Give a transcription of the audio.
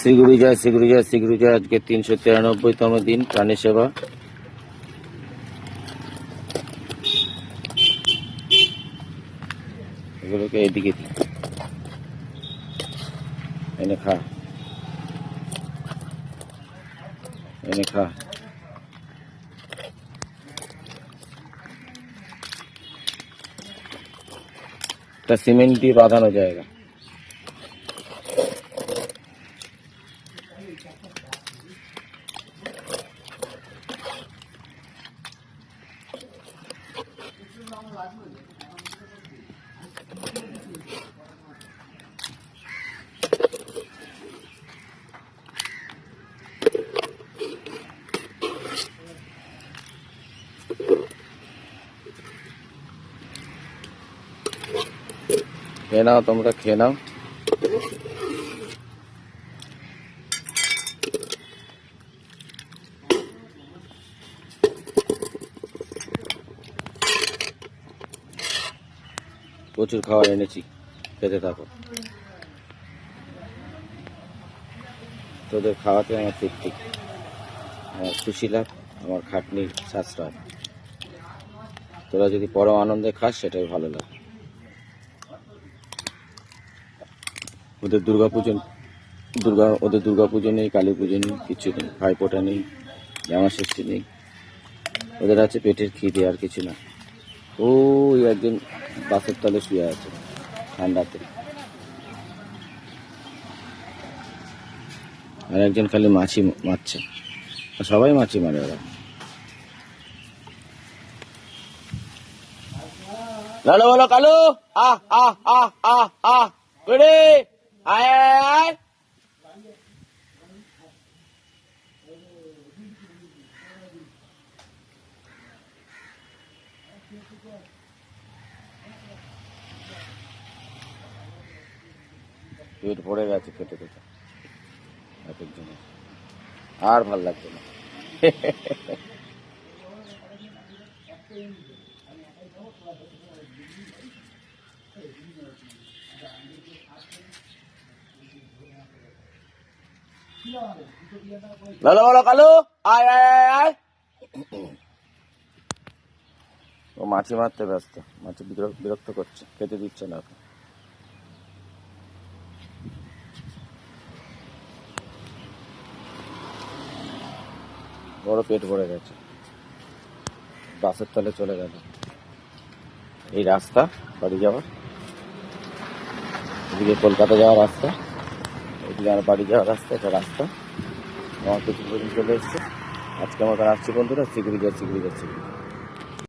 শ্রীগুরু জয় শ্রীগুরু জয় শ্রীগুরু জয়। আজকে 393তম দিন প্রাণী সেবা। এগুলোকে এদিকে দিই, এনে খা, এনে খা। এটা সিমেন্ট দিয়ে বাঁধানো জায়গা। খেয়ে নাও, তোমরা খেয়ে নাও। প্রচুর খাবার এনেছি, খেতে থাকো। তোদের খাওয়াতে আমার তৃপ্তি, আমার খুশি লাভ, আমার খাটনির সাশ্রয়। তোরা যদি পরম আনন্দে খাস সেটাই ভালো লাগে। ওদের দুর্গা পুজো নেই, কালী পুজো নেই, কিছু নেই, ভাইফোঁটা নেই, জামা ষষ্ঠী নেই। ওদের আছে পেটের খিদে, আর কিছু না। ওই একজন বাসের তলে শুয়ে আছে ঠান্ডাতে, আর একজন খালি মাছি মারছে। সবাই মাছি মারে ওরা। লালো বলো কালু, আহ আহ আহ আহ আহ রে, আয় আয় আয়। পেট ভরে গেছে খেতে খেতে এক একজনের, আর ভাল লাগছে না। লালো বলো কালু, আয় আয় আয় আয়। ও মাছি মারতে ব্যস্ত, মাছি বিরক্ত করছে, খেতে দিচ্ছে না এখন। বড় পেট ভরে গেছে, বাসের তলে চলে গেল। এই রাস্তা বাড়ি যাওয়ার, এদিকে কলকাতা যাওয়ার রাস্তা, এদিকে আমার বাড়ি যাওয়ার রাস্তা। এটা রাস্তা আমার কিছু পর্যন্ত চলে এসছে। আজকে আমাকে আসছি বন্ধুরা, শিগগিরি যা শিগগিরি যা শিগগিরি।